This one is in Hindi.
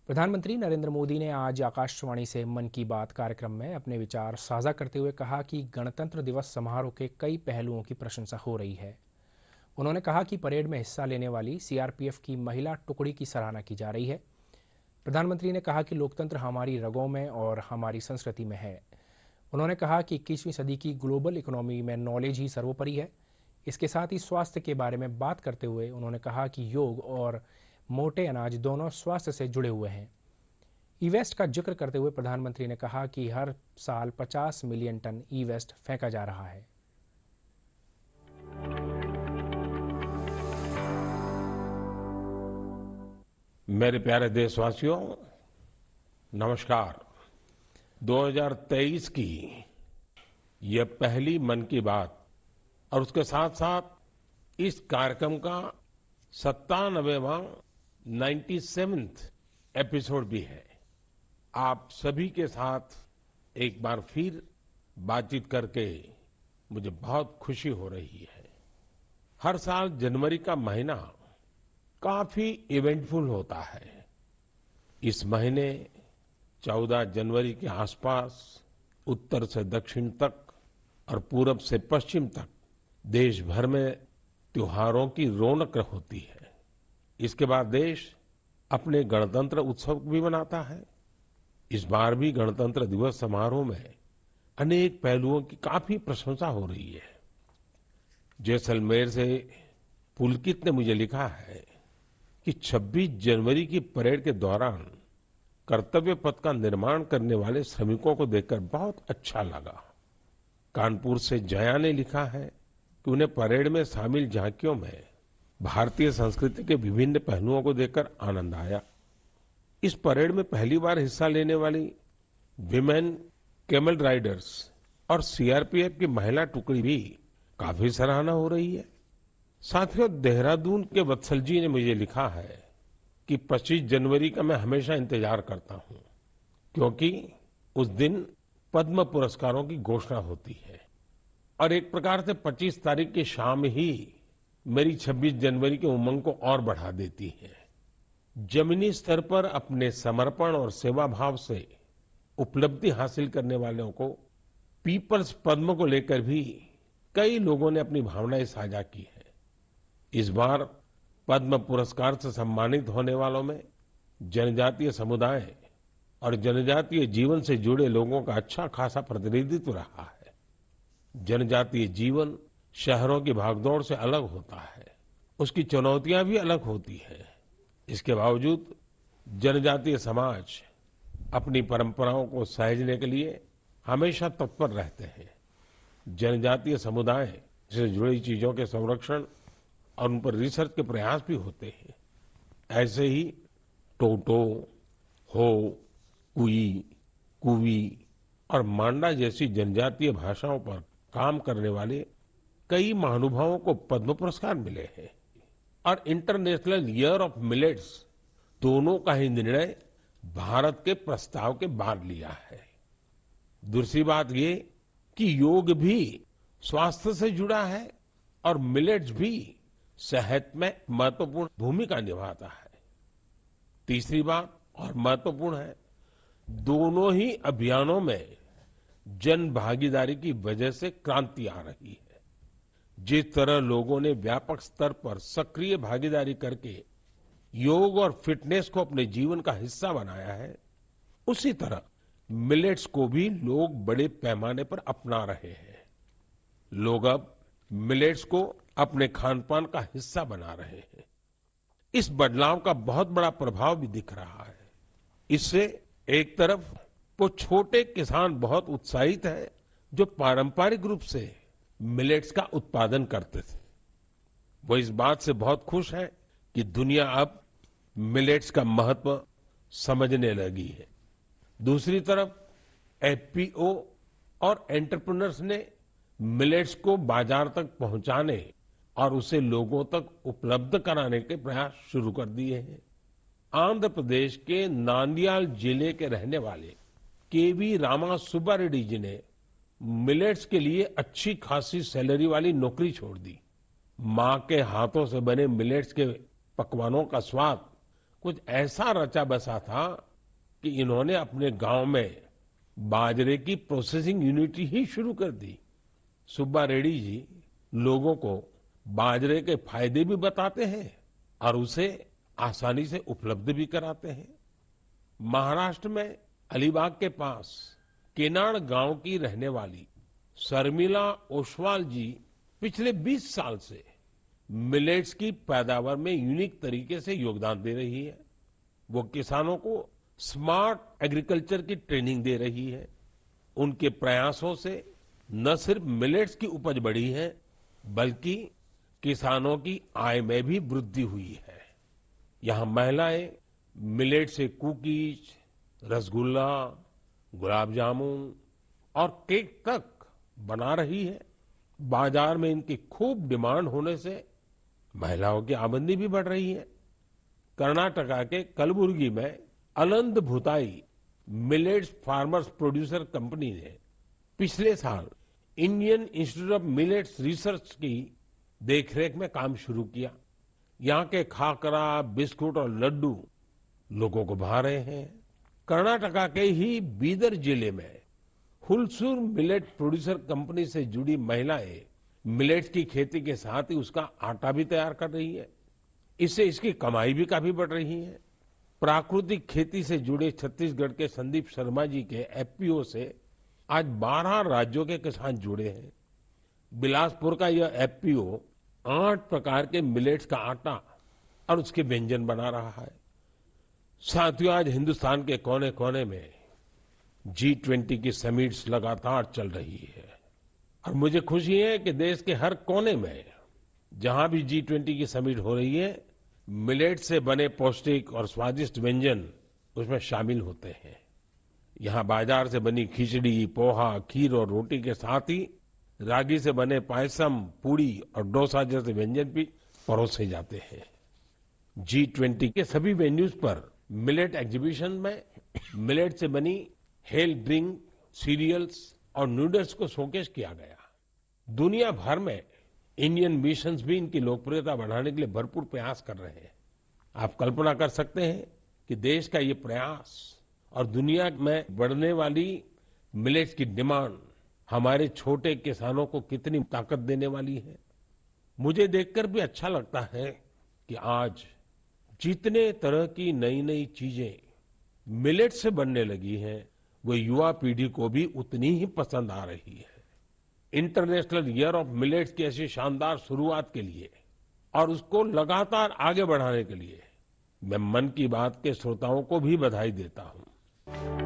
प्रधानमंत्री नरेंद्र मोदी ने आज आकाशवाणी से मन की बात कार्यक्रम में अपने विचार साझा करते हुए कहा कि गणतंत्र दिवस समारोह के कई पहलुओं की प्रशंसा हो रही है। उन्होंने कहा कि परेड में हिस्सा लेने वाली सीआरपीएफ की महिला टुकड़ी की सराहना की जा रही है। प्रधानमंत्री ने कहा कि लोकतंत्र हमारी रगों में और हमारी संस्कृति में है। उन्होंने कहा कि 21वीं सदी की ग्लोबल इकोनॉमी में नॉलेज ही सर्वोपरि है। इसके साथ ही स्वास्थ्य के बारे में बात करते हुए उन्होंने कहा कि योग और मोटे अनाज दोनों स्वास्थ्य से जुड़े हुए हैं। ई वेस्ट का जिक्र करते हुए प्रधानमंत्री ने कहा कि हर साल 50 मिलियन टन ई वेस्ट फेंका जा रहा है। मेरे प्यारे देशवासियों, नमस्कार। 2023 की यह पहली मन की बात और उसके साथ साथ इस कार्यक्रम का 97वां 97th एपिसोड भी है। आप सभी के साथ एक बार फिर बातचीत करके मुझे बहुत खुशी हो रही है। हर साल जनवरी का महीना काफी इवेंटफुल होता है। इस महीने 14 जनवरी के आसपास उत्तर से दक्षिण तक और पूरब से पश्चिम तक देश भर में त्योहारों की रौनक होती है। इसके बाद देश अपने गणतंत्र उत्सव भी मनाता है। इस बार भी गणतंत्र दिवस समारोह में अनेक पहलुओं की काफी प्रशंसा हो रही है। जैसलमेर से पुलकित ने मुझे लिखा है कि 26 जनवरी की परेड के दौरान कर्तव्य पथ का निर्माण करने वाले श्रमिकों को देखकर बहुत अच्छा लगा। कानपुर से जया ने लिखा है कि उन्हें परेड में शामिल झांकियों में भारतीय संस्कृति के विभिन्न पहलुओं को देखकर आनंद आया। इस परेड में पहली बार हिस्सा लेने वाली विमेन कैमल राइडर्स और सीआरपीएफ की महिला टुकड़ी भी काफी सराहना हो रही है। साथियों, देहरादून के वत्सल जी ने मुझे लिखा है कि 25 जनवरी का मैं हमेशा इंतजार करता हूं, क्योंकि उस दिन पद्म पुरस्कारों की घोषणा होती है और एक प्रकार से 25 तारीख की शाम ही मेरी 26 जनवरी के उमंग को और बढ़ा देती है। जमीनी स्तर पर अपने समर्पण और सेवा भाव से उपलब्धि हासिल करने वालों को पीपल्स पद्म को लेकर भी कई लोगों ने अपनी भावनाएं साझा की है। इस बार पद्म पुरस्कार से सम्मानित होने वालों में जनजातीय समुदाय और जनजातीय जीवन से जुड़े लोगों का अच्छा खासा प्रतिनिधित्व रहा है। जनजातीय जीवन शहरों की भागदौड़ से अलग होता है, उसकी चुनौतियां भी अलग होती हैं। इसके बावजूद जनजातीय समाज अपनी परंपराओं को सहेजने के लिए हमेशा तत्पर रहते हैं। जनजातीय समुदाय से जुड़ी चीजों के संरक्षण और उन पर रिसर्च के प्रयास भी होते हैं। ऐसे ही टोटो, हो, कुई, कुवी और मांडा जैसी जनजातीय भाषाओं पर काम करने वाले कई महानुभावों को पद्म पुरस्कार मिले हैं। और इंटरनेशनल ईयर ऑफ मिलेट्स दोनों का ही निर्णय भारत के प्रस्ताव के बाद लिया है। दूसरी बात ये कि योग भी स्वास्थ्य से जुड़ा है और मिलेट्स भी सेहत में महत्वपूर्ण भूमिका निभाता है। तीसरी बात और महत्वपूर्ण है, दोनों ही अभियानों में जन भागीदारी की वजह से क्रांति आ रही है। जिस तरह लोगों ने व्यापक स्तर पर सक्रिय भागीदारी करके योग और फिटनेस को अपने जीवन का हिस्सा बनाया है, उसी तरह मिलेट्स को भी लोग बड़े पैमाने पर अपना रहे हैं। लोग अब मिलेट्स को अपने खान-पान का हिस्सा बना रहे हैं। इस बदलाव का बहुत बड़ा प्रभाव भी दिख रहा है। इससे एक तरफ वो छोटे किसान बहुत उत्साहित हैं जो पारंपरिक रूप से मिलेट्स का उत्पादन करते थे। वो इस बात से बहुत खुश है कि दुनिया अब मिलेट्स का महत्व समझने लगी है। दूसरी तरफ एफपीओ और एंटरप्रेन्योर्स ने मिलेट्स को बाजार तक पहुंचाने और उसे लोगों तक उपलब्ध कराने के प्रयास शुरू कर दिए हैं। आंध्र प्रदेश के नांदयाल जिले के रहने वाले केवी रामा सुब्बा रेड्डी जी ने मिलेट्स के लिए अच्छी खासी सैलरी वाली नौकरी छोड़ दी। मां के हाथों से बने मिलेट्स के पकवानों का स्वाद कुछ ऐसा रचा बसा था कि इन्होंने अपने गांव में बाजरे की प्रोसेसिंग यूनिट ही शुरू कर दी। सुब्बा रेड्डी जी लोगों को बाजरे के फायदे भी बताते हैं और उसे आसानी से उपलब्ध भी कराते हैं। महाराष्ट्र में अलीबाग के पास केनाड गांव की रहने वाली शर्मिला ओसवाल जी पिछले 20 साल से मिलेट्स की पैदावार में यूनिक तरीके से योगदान दे रही है। वो किसानों को स्मार्ट एग्रीकल्चर की ट्रेनिंग दे रही है। उनके प्रयासों से न सिर्फ मिलेट्स की उपज बढ़ी है, बल्कि किसानों की आय में भी वृद्धि हुई है। यहाँ महिलाएं मिलेट से कुकीज, रसगुल्ला, गुलाब जामुन और केक तक बना रही है। बाजार में इनकी खूब डिमांड होने से महिलाओं की आमदनी भी बढ़ रही है। कर्नाटका के कलबुर्गी में Aland Bhutai millets farmers producer company ने पिछले साल Indian institute of millets research की देखरेख में काम शुरू किया। यहाँ के खाकरा, बिस्कुट और लड्डू लोगों को भा रहे हैं। कर्नाटका के ही बीदर जिले में हुलसूर मिलेट प्रोड्यूसर कंपनी से जुड़ी महिलाएं मिलेट्स की खेती के साथ ही उसका आटा भी तैयार कर रही है। इससे इसकी कमाई भी काफी बढ़ रही है। प्राकृतिक खेती से जुड़े छत्तीसगढ़ के संदीप शर्मा जी के एफपीओ से आज 12 राज्यों के किसान जुड़े हैं। बिलासपुर का यह एफपीओ 8 प्रकार के मिलेट्स का आटा और उसके व्यंजन बना रहा है। साथियों, आज हिंदुस्तान के कोने कोने में G20 की समिट्स लगातार चल रही है और मुझे खुशी है कि देश के हर कोने में जहां भी G20 की समिट हो रही है, मिलेट से बने पौष्टिक और स्वादिष्ट व्यंजन उसमें शामिल होते हैं। यहाँ बाजार से बनी खिचड़ी, पोहा, खीर और रोटी के साथ ही रागी से बने पायसम, पूड़ी और डोसा जैसे व्यंजन भी परोसे जाते हैं। G20 के सभी वेन्यूज पर मिलेट एग्जीबिशन में मिलेट से बनी हेल्थ ड्रिंक, सीरियल्स और नूडल्स को शोकेस किया गया। दुनिया भर में इंडियन मिशंस भी इनकी लोकप्रियता बढ़ाने के लिए भरपूर प्रयास कर रहे हैं। आप कल्पना कर सकते हैं कि देश का ये प्रयास और दुनिया में बढ़ने वाली मिलेट्स की डिमांड हमारे छोटे किसानों को कितनी ताकत देने वाली है। मुझे देखकर भी अच्छा लगता है कि आज जितने तरह की नई नई चीजें मिलेट से बनने लगी हैं, वो युवा पीढ़ी को भी उतनी ही पसंद आ रही है। इंटरनेशनल ईयर ऑफ मिलेट्स की ऐसी शानदार शुरुआत के लिए और उसको लगातार आगे बढ़ाने के लिए मैं मन की बात के श्रोताओं को भी बधाई देता हूं।